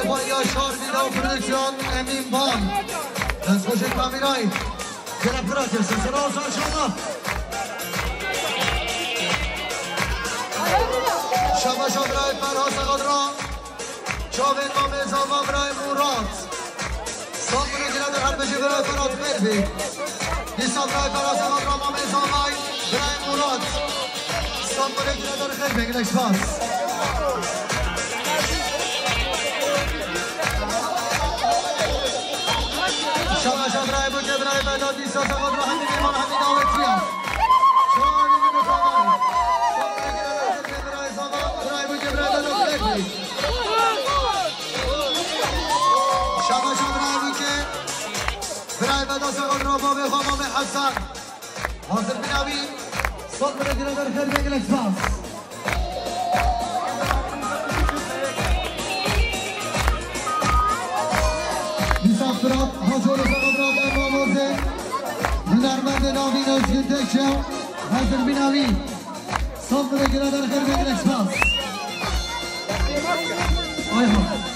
با یاشار ویدئو پرودکشن امین بان از خوش کامیرایی جناب پراکر سلسله آسان شما شما برای فرهاز قدران چاوین مامیزان و برای مورات صاف بروگیره در هر بجی برای فرهاز مروی دیسان برای فرهاز قدران مامیزان وای برای مورات صاف بروگیره در خیلی بگیر اکسپاس شما برای بوکه برای بداد دیسان قدران همین ایمان همین آوکیا چهار نیمه بفرمایی شما برای بوکه برای بداد قدران بابی خامام حسن حاضر بناوی صوت بروگیره در خیلی بگیر اکسپاس فرات حضور قدرات اماموزه هنرمند ناوین ازگیر تکشو حاضر بیناوی صاف بگیره در خیر بگیر اکسپاس آیها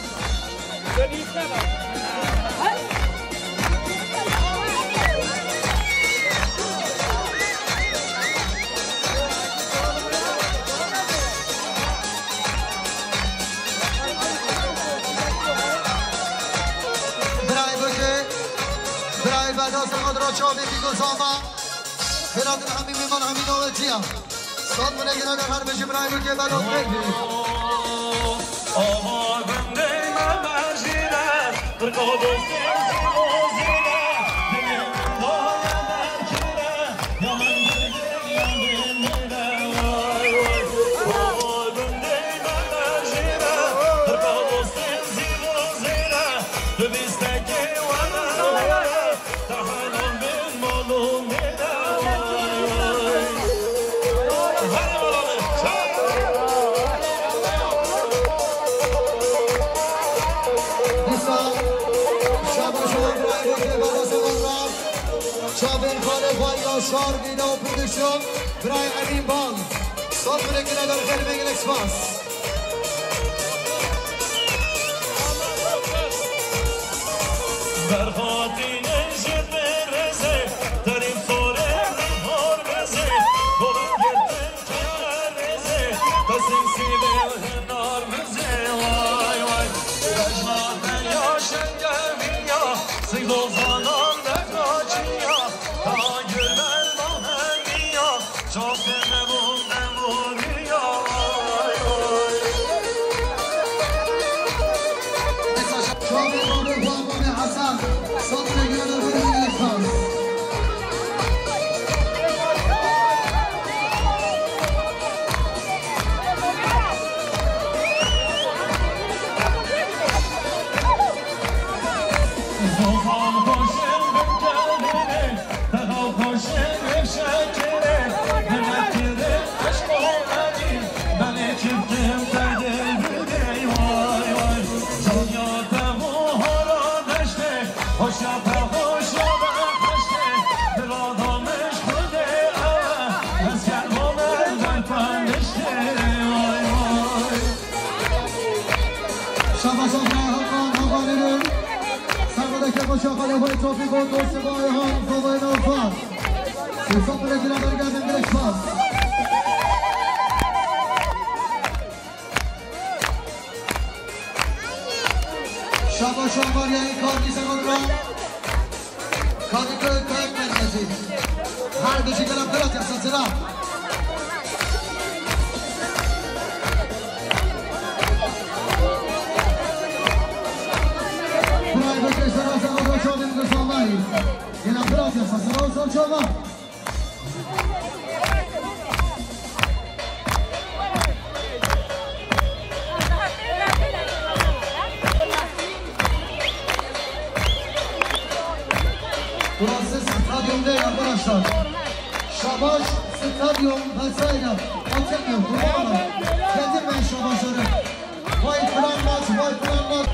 چاوی میگذامم خیرات همین میمان همین آوتیم صاد منگیره در هر بشی برای بکه بلاد بگی آوار بنده من برشیره برگاه دوستی زیبازیره دلیم باید برکیره یا من بگه یا من میره آوار بنده من برشیره برگاه دوستی زیبازیره ببیسته که ونه چاوین خانه با یاشار ویدئو پرودکشن برای امین بان صوت بروگیره در خیلی بگیر اکسپاس در خاطی نشد برزه داریم سوره نهار بزه بلند گردن کنار رزه بسیم سیبه هنار بزه وای وای رجمات یا شنگه یا سیگل زانان دکاچیا تا گلن مهنیا چاپ نمون نمونیا وای وای چاپ نمون حسن صوت بگیره در بگیره اکسپاس شاخاله های توفیق و دوست بای هم فوای نوفان سیصد بگیره برگردیم به اکسپاس شما شمار یعنی کار نیستگان را کاری که تایب بندازید هر بشی گرم کرد یا سلسله Gracias, gracias, Ochoa. Burası stadyum değil arkadaşlar. Şabaş stadyum vesaire. Hakem yok. Kurbanlar. Getirmeyin şabaşları. White plan maç, white plan maç.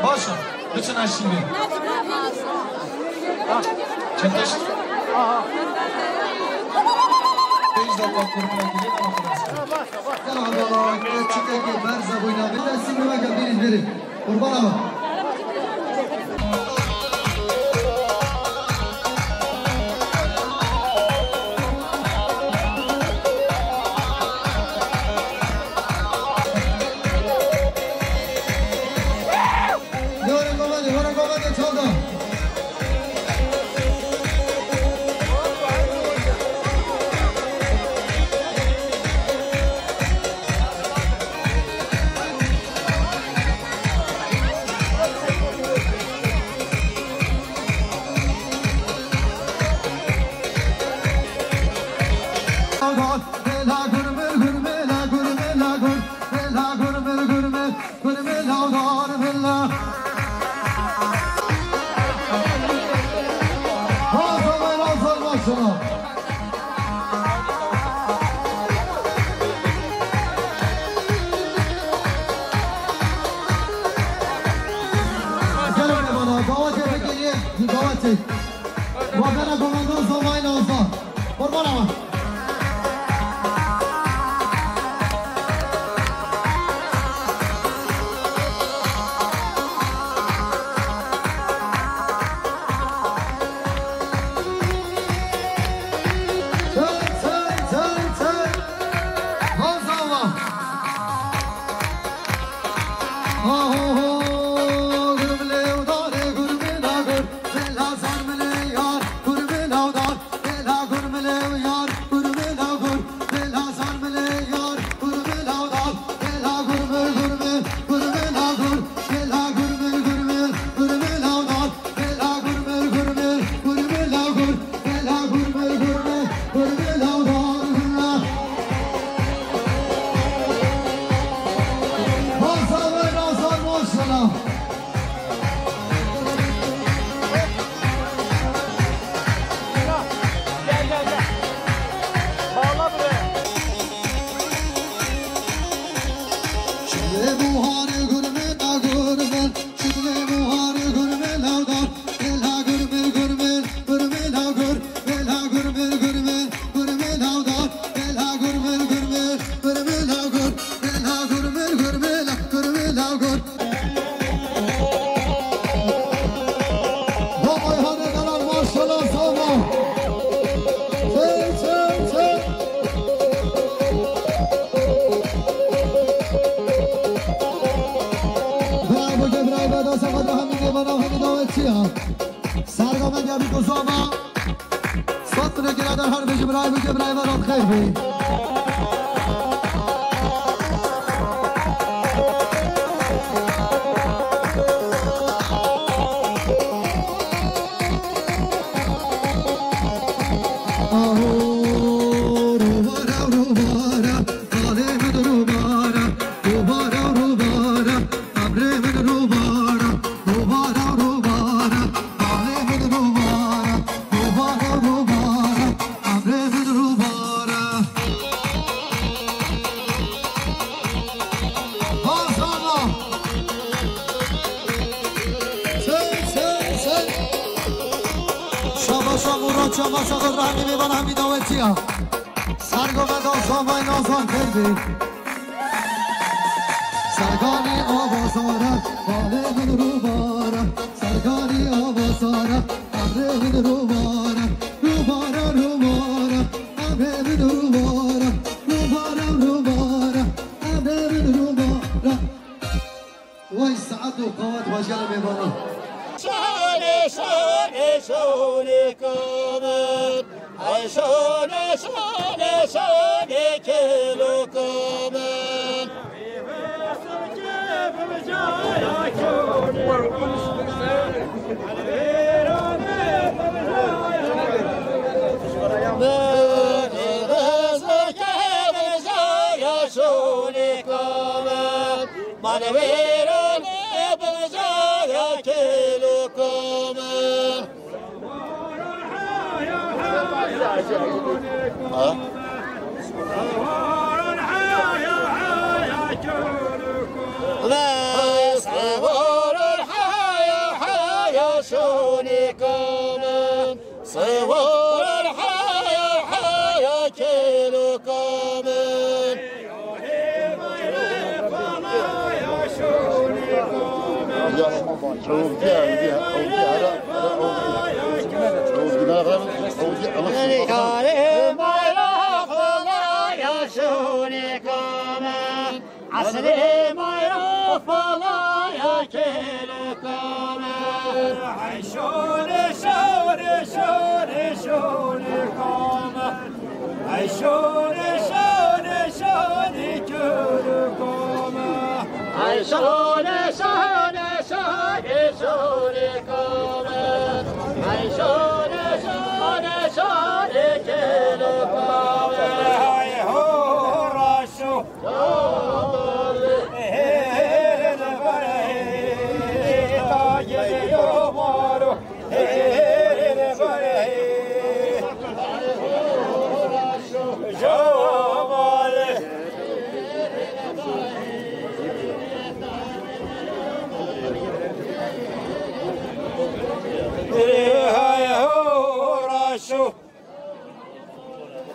باشه بچه نشیمه چندش بیش دو پاک کرمونه دیگه نما خلاص سلام دارم چیزی که برزه بوینا بیدستی بمکم بیرید برید قربان اما برای بگه برای برام خیر بی شما خود رحمی میبان همی داوتی ها سرگو و داستان و نازان کردی سرگانی آوازاره باله من رو باره سرگانی آوازاره امره من رو باره رو باره رو باره امره من رو باره رو باره رو باره امره من رو باره وای سعد و قوت وجل میبانم شانه شانه شانه کامد ای شانه شانه شانه کلو کامد عسلي ما يرفع لا يكل كامل عيشون شون شون شون كامل عيشون شون شون كل كامل عيشون شون شون شون كامل عيشون شون شون كل كامل هاي هو راشو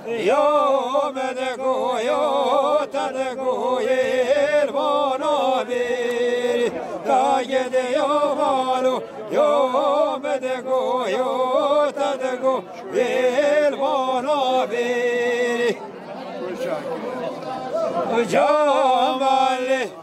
يوم دقو يو تدقو يربانا بيري تاجد يومالو يوم دقو يو تدقو يربانا بيري جمالي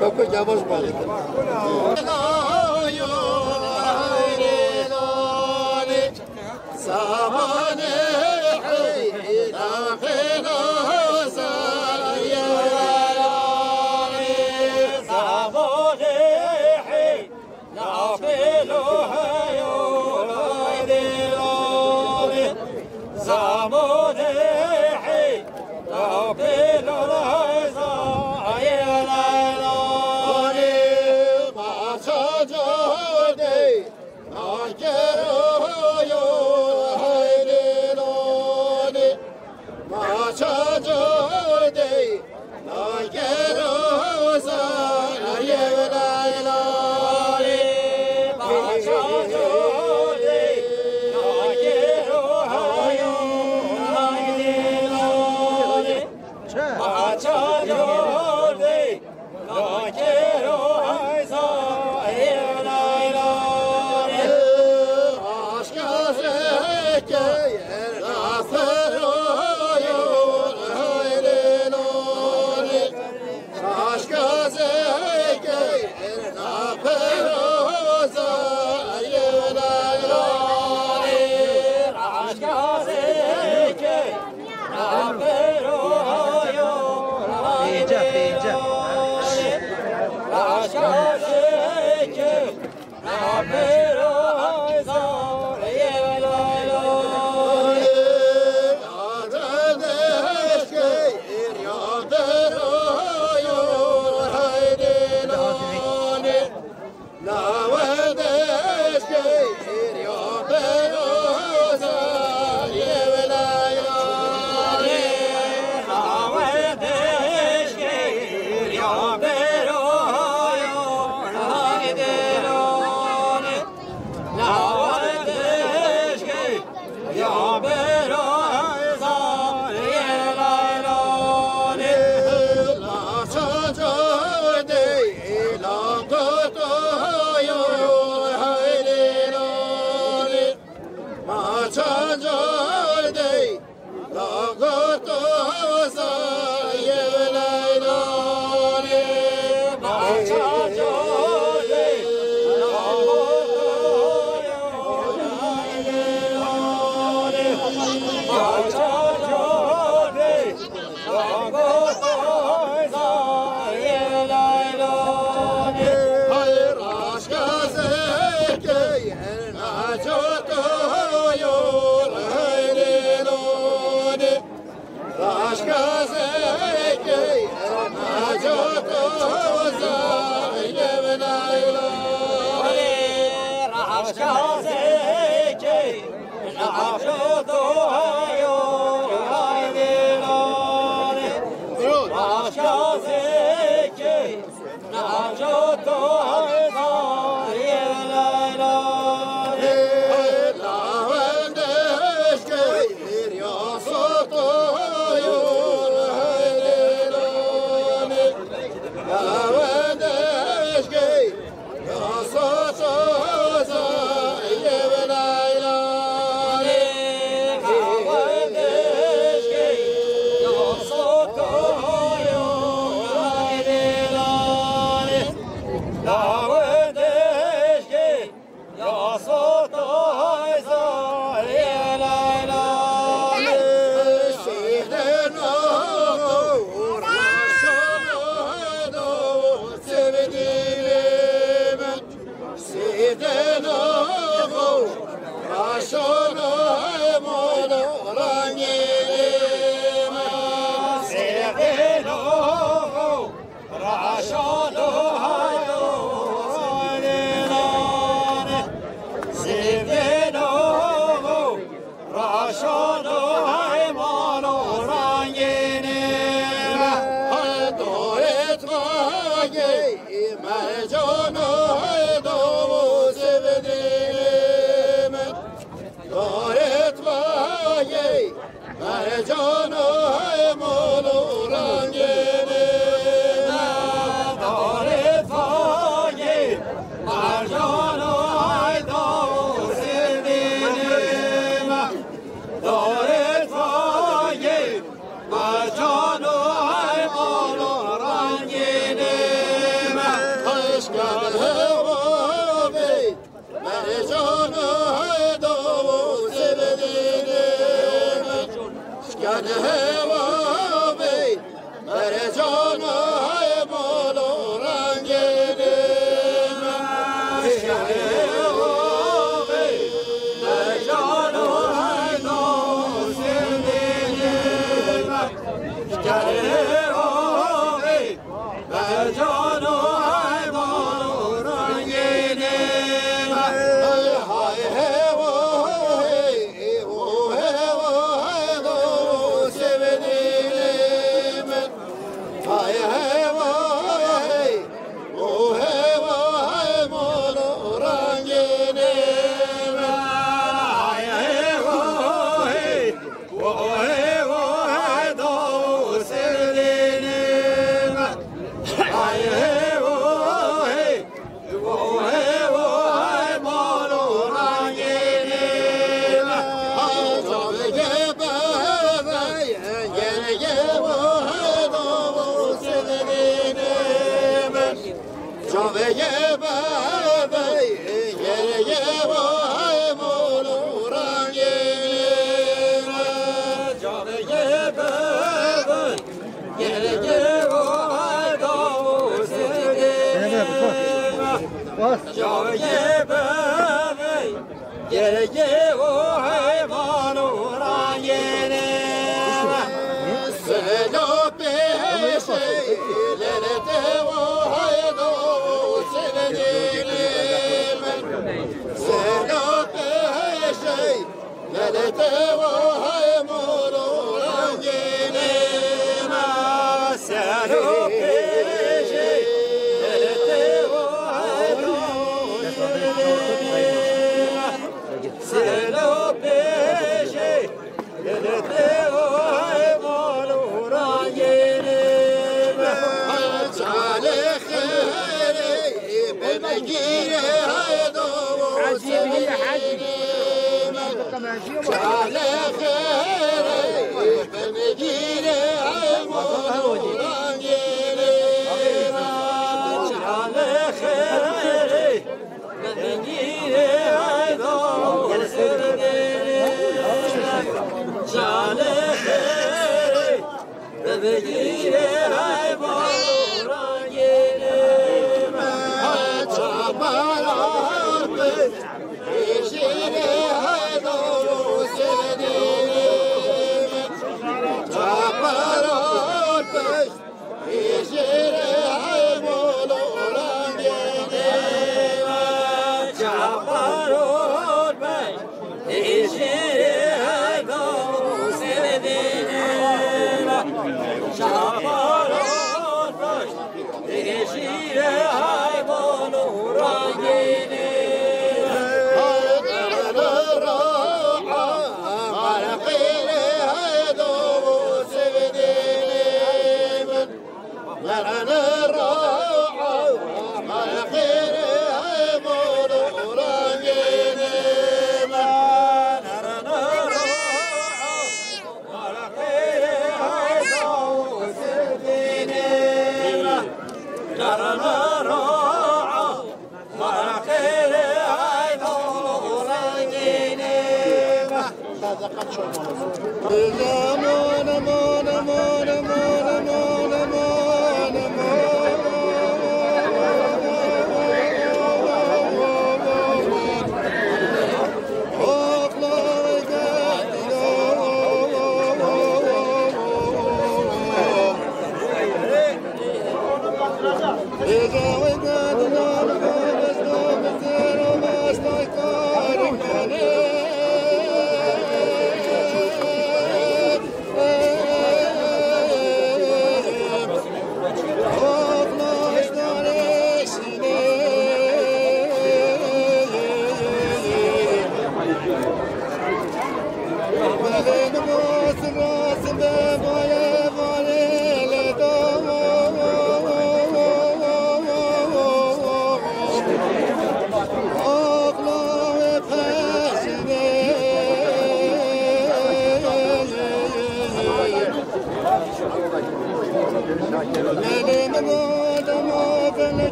Kapı yavaş balık.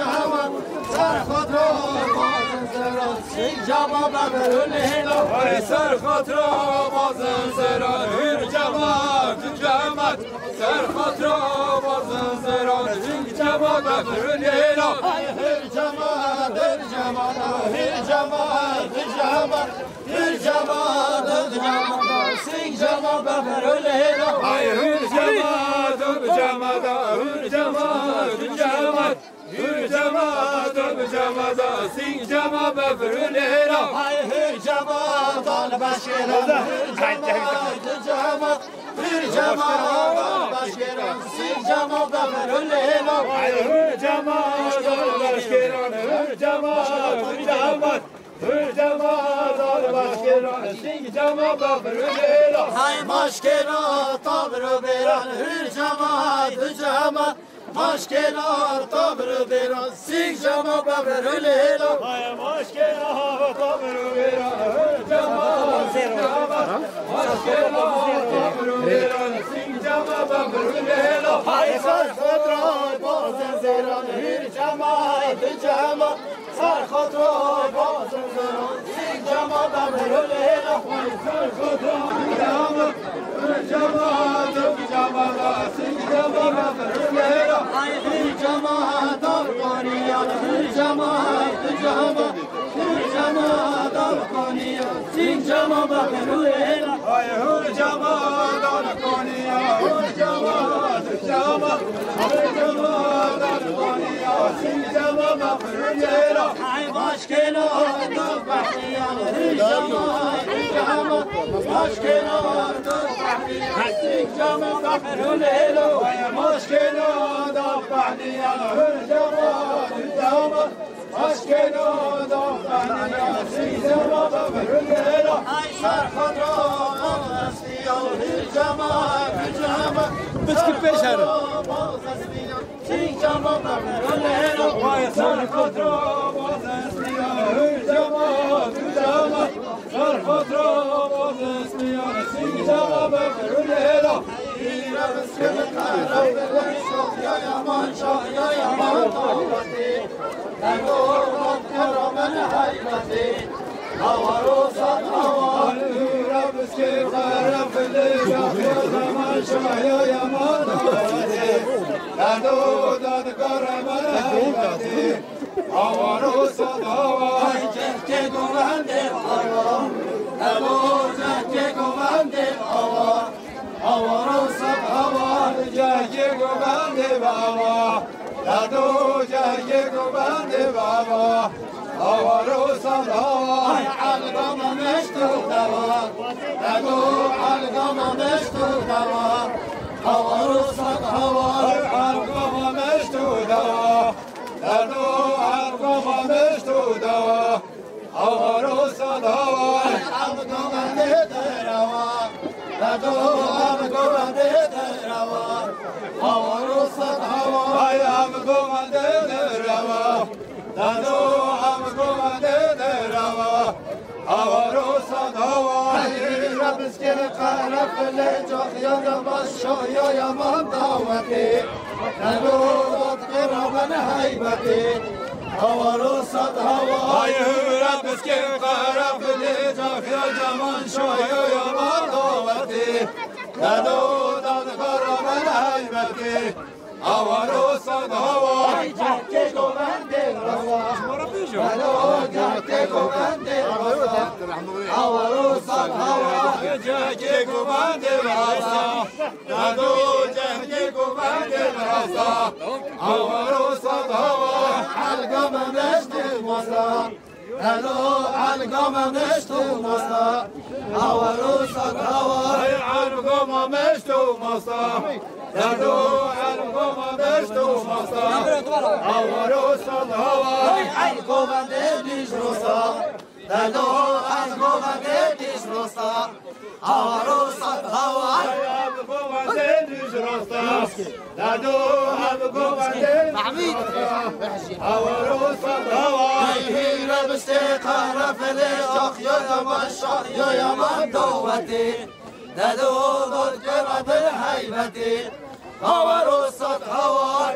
Ay, سنجما ببرونه ای سر خاطر بازن زران هر جماعت جماعت سر خاطر بازن زران هر جماعت ببرونه هر جماعت هر جماعت هر جماعت جماعت هر جماعت جماعت سنجما ببرونه هر جماعت جماعت هر جماعت جماعت هر جماعت جماعت سنجما ببرونه هر جماعت البشر هر جماعت جماعت هر جماعت البشر سنجما ببرونه هر جماعت البشر هر جماعت جماعت هر جماعت البشر سنجما ببرونه های مشکلات رو بران هر جماعت جماعت مشکلات رو بران سنجما ببرونه های مشکلات رو بران هر جماعت جماعت مشکلات رو بران سنجما ببرونه های سر خود را بازن زیران هر جماعت جماعت سر خود را بازن زیران سنجما ببرونه سر خود را جماعت جماعت جماعت سنجما ببرونه هر جماعت افغانیان هر جماعت جماعت هر جماعت افغانیان سنجما ببرونه هر جماعت افغانیان هر جماعت جماعت هر جماعت افغانیان سنجما ببرونه های مشکلات بحریان هر جماعت جماعت مشکلات بحریان سنجما ببرونه مشکلات افغانیان هر جماعت جماعت مشکلات افغانیان سنجما ببرونه های سر خود را بازستیان هر جماعت جماعت بسکیت پیش هره سنجما ببرونه وای سر خود را بازستیان هر جماعت جماعت سر خود را بازستیان سنجما ببرونه یا یمان شاه یا یمان طاقتی در دوران کرامن حیبتی هوا رو صد هوا رب که طرف لیجا زمان شاه یمان آوازی در دو دادگار من حیبتی هوا رو صد هوا که گوونده هوا هوا که گوونده هوا هوا رو صد هوا جنگ گوبنده بابا در دو جنگ گوبنده بابا هوا رو صد هوا ای علقم مشتو دوا دگو علقم مشتو دوا هوا رو صد هوا حلقم مشتو دوا در دو حلقم مشتو دوا هوا رو صد هوا علقم دروا دگو علقم دروا هوا رو صد هوا ای حلقم دروا در دو حلقم دروا هوا رو صد هوا ربس که قرف لجا خیال باش یا یمان دعوتی نگو قرابن حیبتی هوا رو صد هوا ای رب که قرف لیجا خیال جمان شوی و یمان دعوتی ندو دادگار من حیبتی هوا رو صد هوا جهک گوونده روا ندو جهک گوونده روا هوا رو صد هوا جهک گوبنده بسا ندو جهک گوبنده بسا هوا رو صد هوا علقم نشت ماسا ندو علقم نشت ماسا هوا رو صد هوا ای علقم مشتو ماسا ندو علقم مشتو ماسا هوا رو صد هوا ای گوونده دیش روسا ندو از گوونده دیش روسا هوا رو صد هوا هیره بسته قرف لیاخ یا یمان شاه یا یمان دوتی ندو داد گرد حیبتی هوا رو صد هوا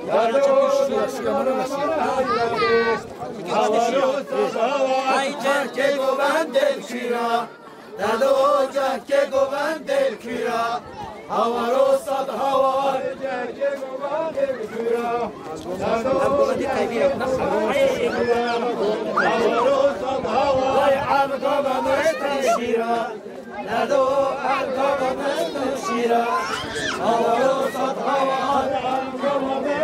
ای جنگ گوبند دل کیرا دلو جنگ گوبند دل کیرا هوارو صد هوار جنگ گوبند دل کیرا هوارو صد هوار عبد گوبند شیرا دلو عبد گوبند شیرا هوارو صد هوار عبد گوبند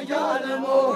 جانمو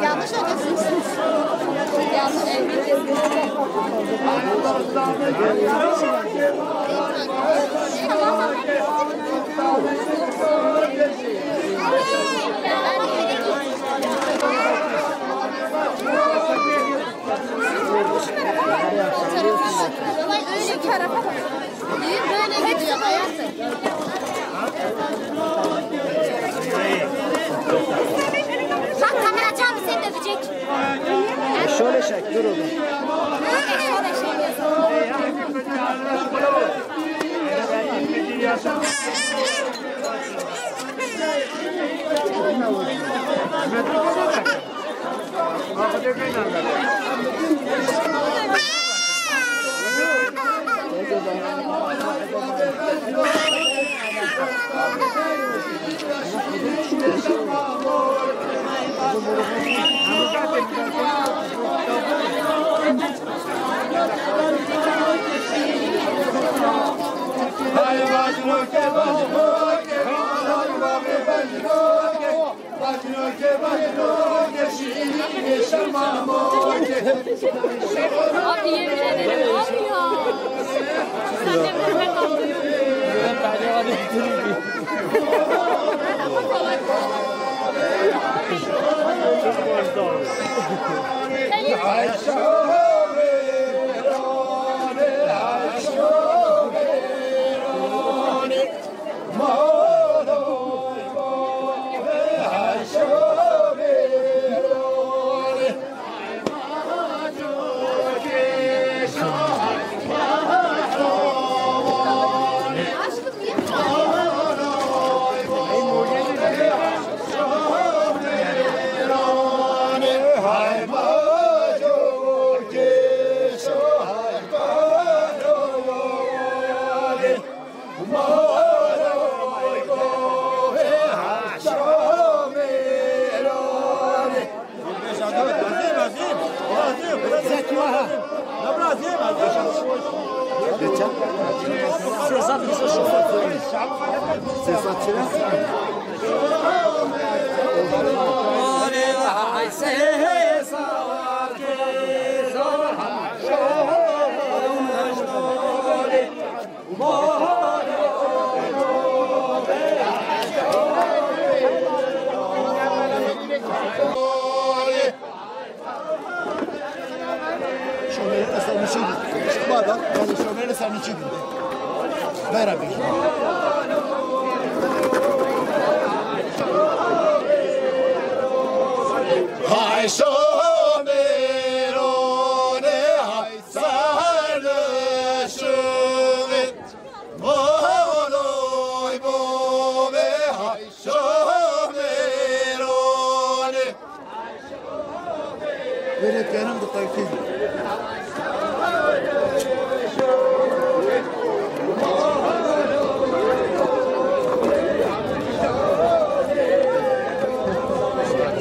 Yanlış ödüyorsunuz. Yanlış öyle tarafa bak. Böyle gidiyor hayatım. Bak kamera açar seni dövecek. Şöyle çek, dur oğlum. Şöyle Abi yemin ederim abi ya. Sen de böyle kaldırıyorsun.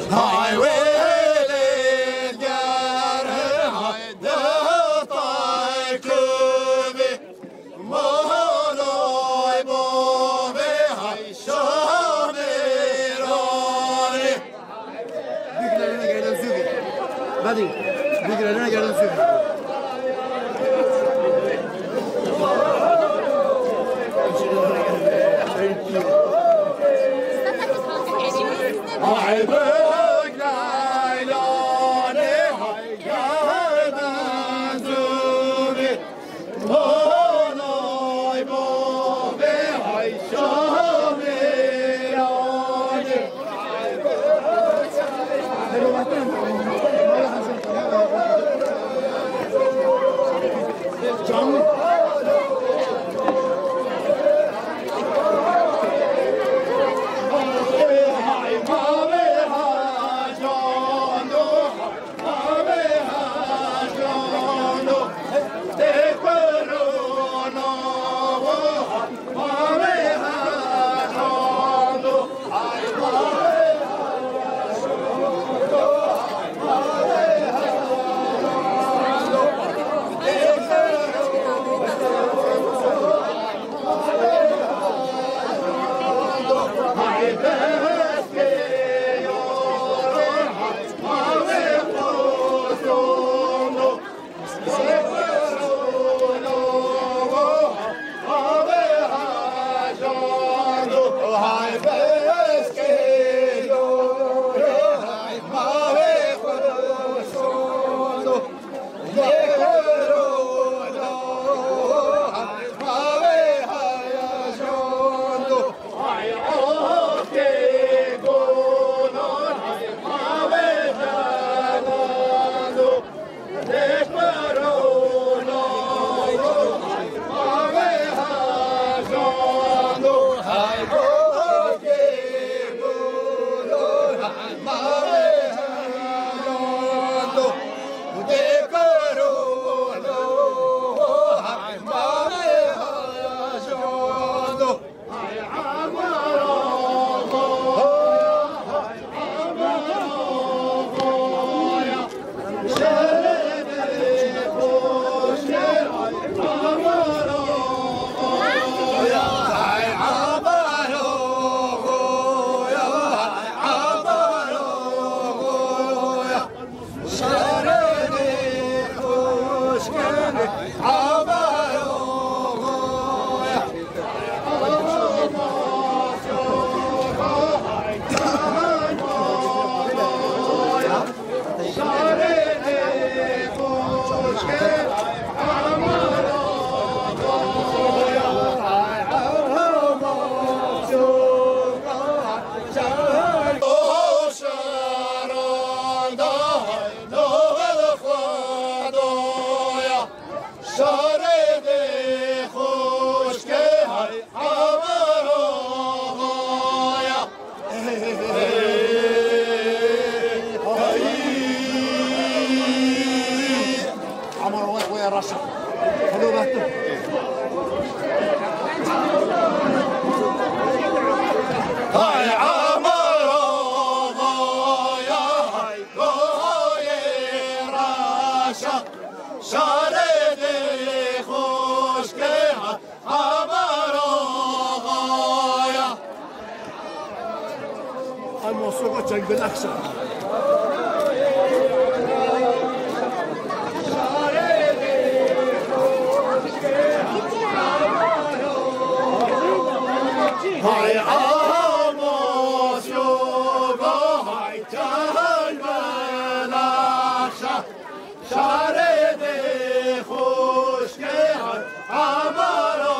Highway صوت جنگ الأقصى. هاي عموس يوغا هاي تالبلاخشا شاردي خوشكي هاي عمروغويا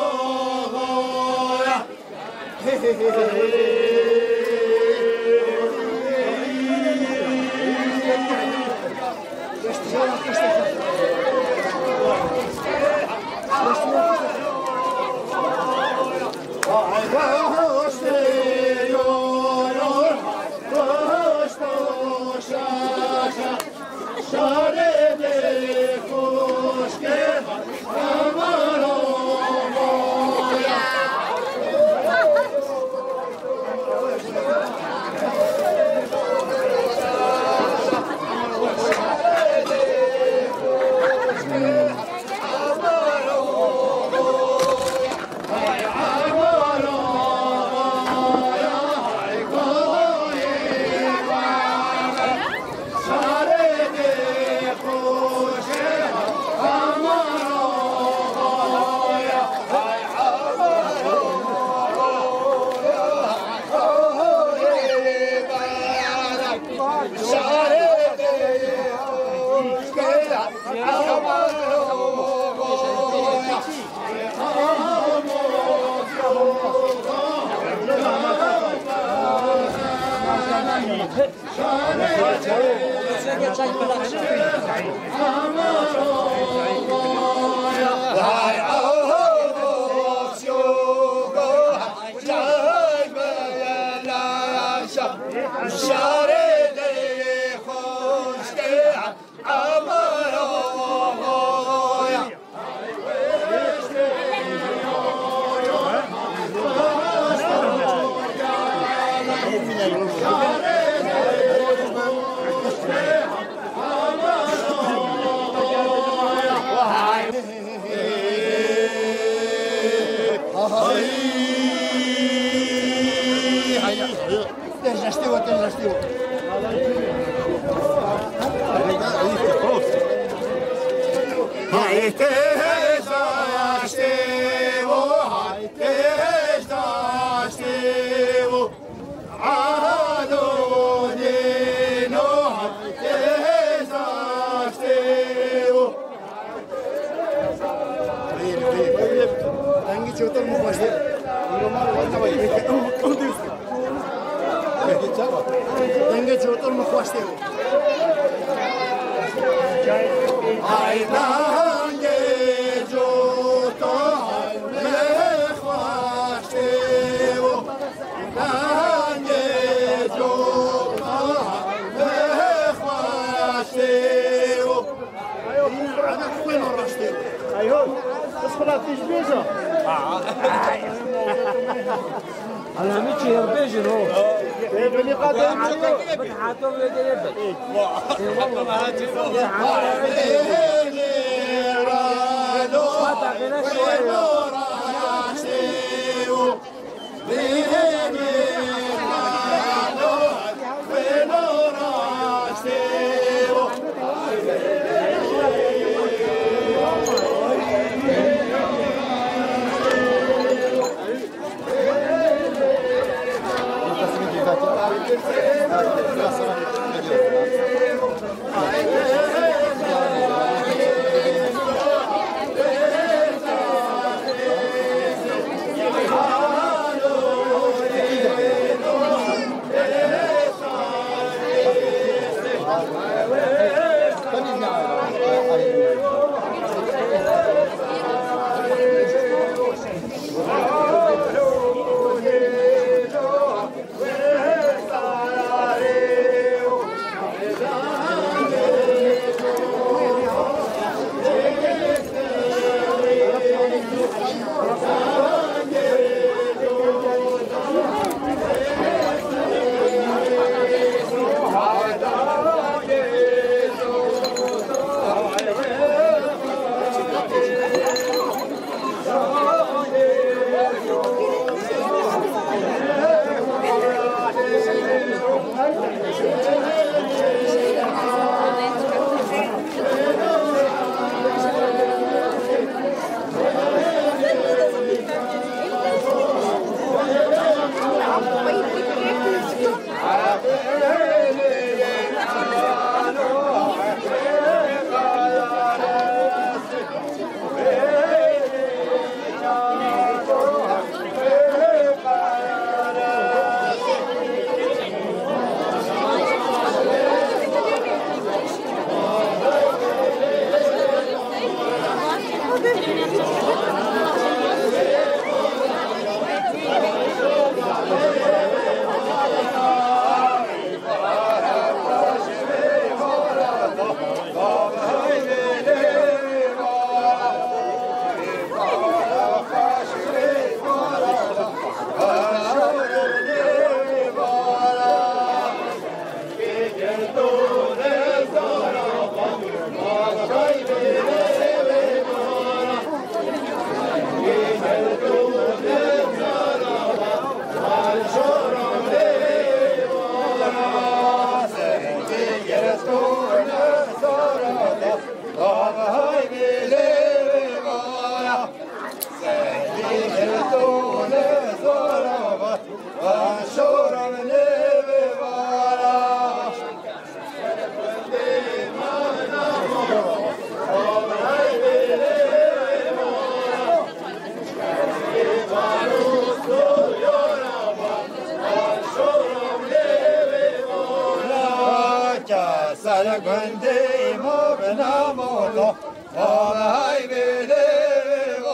گندیم و بنامولا آبای بیلیوانا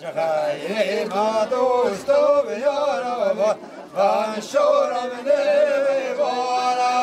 شخیری ما دوست و بیارا و شورم لیوانا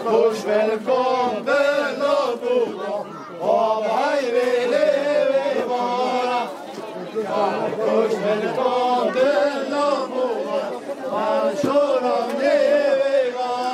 Push velkommen och goda av hej vi lever bara. Push velkommen och goda man kör om lever bara.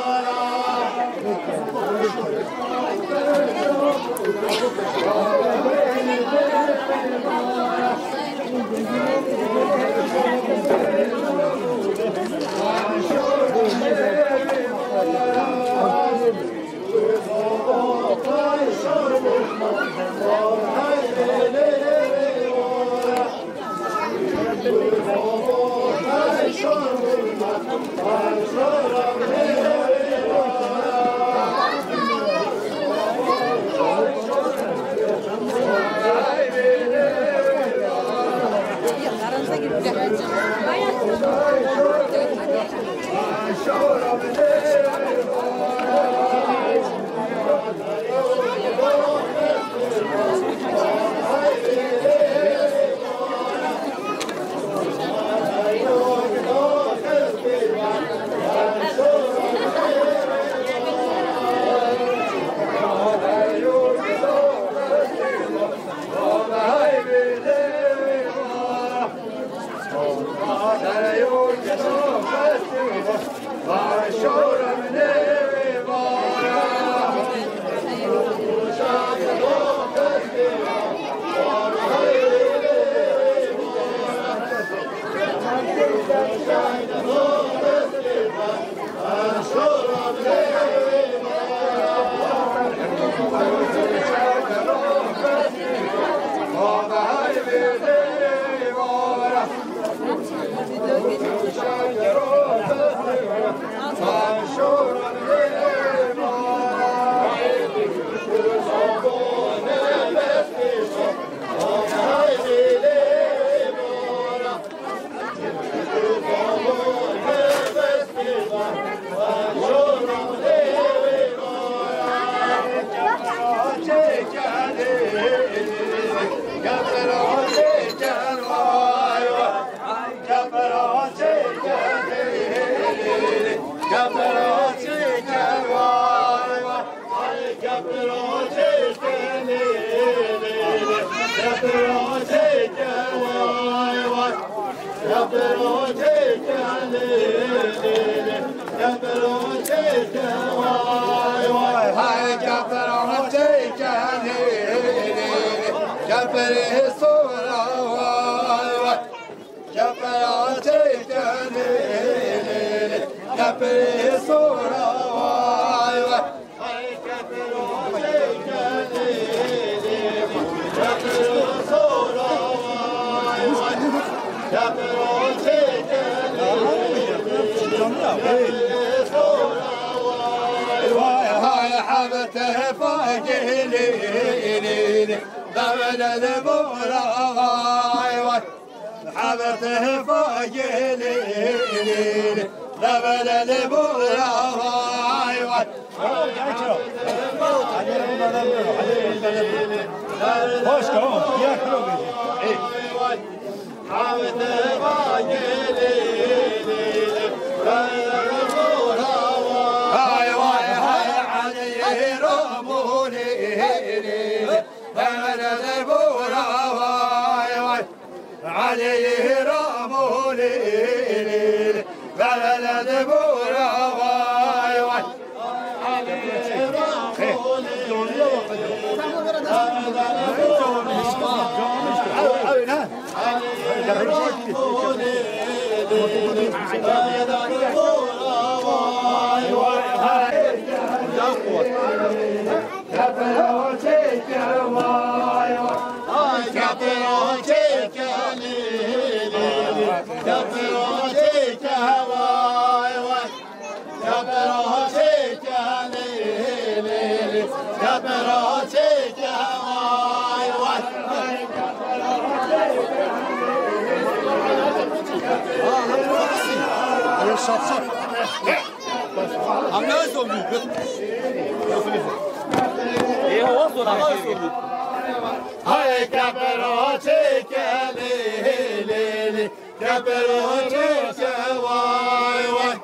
حبته فاجلي لبل البورا Hoş tamam. Diğer kilo حبته فاجلي ليلي بلد بورا واي عليه رامو ليلي بلد بورا واي عليه رامو Hay caperoche que le caperoche que vay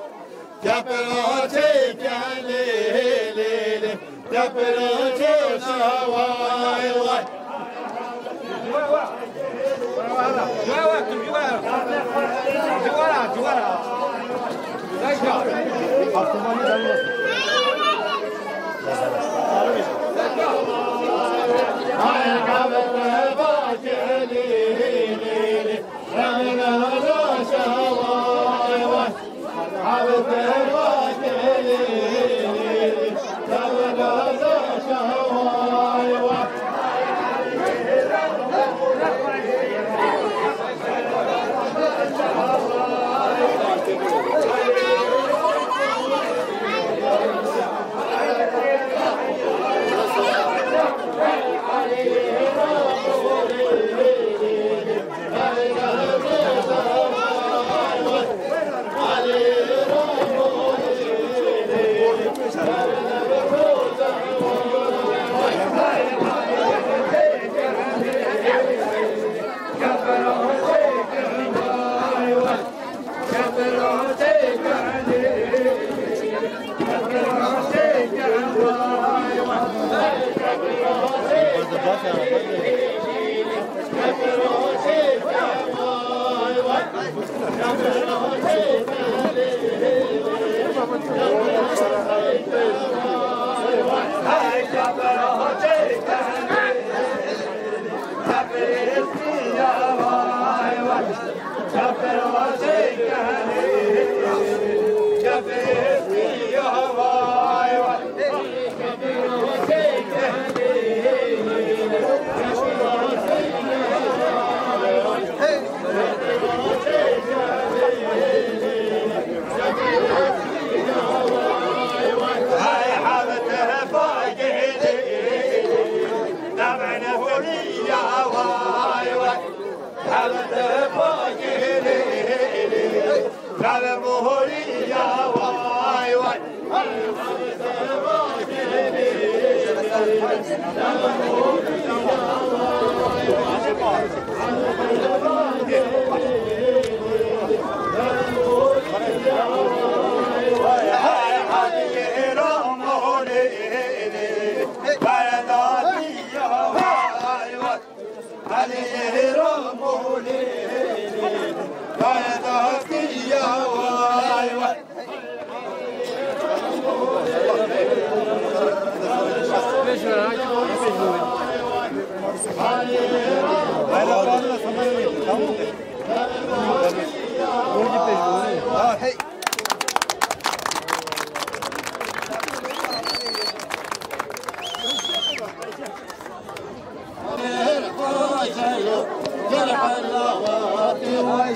caperoche que le caperoche que vay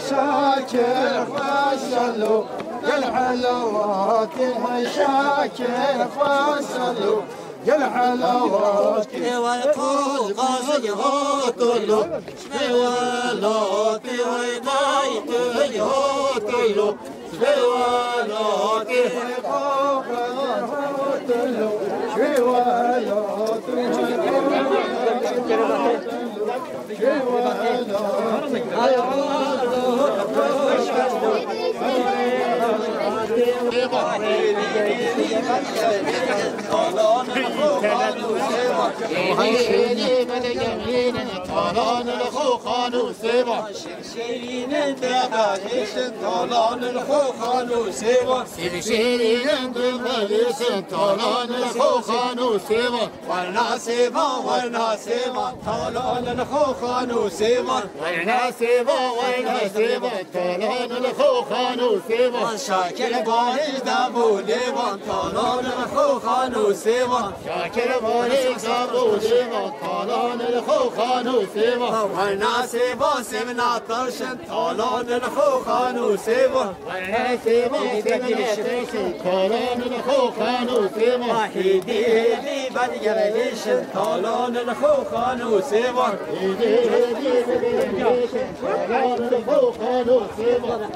شاكر فصلوا الحلوات شاكر فصلوا الحلوات والقول قاصد هوتلو سوالوتي ويدايت هوتلو سوالوتي هوتلو وهيشيني مديمين طالان الخوخان وسيبا شيرين دباليش طالان الخوخان وسيبا شيرين دباليش طالان الخوخان وسيبا والناسيبا والناسيبا طالان الخوخان وسيبا والناسيبا والناسيبا طالان الخوخان وسيبا شاكر باريش دابوليبا طالان الخوخان وسيبا شاكر باريش دابوليبا طالان الخوخان وسيبا والناسيبا سمنا طرشن طالان الخوخان وسيبا والناسيبا سمنا طرشن طالان الخوخان وسيبا هيدي هيدي بديريش طالان الخوخان وسيبا هيدي هيدي بديريش طالان الخوخان وسيبا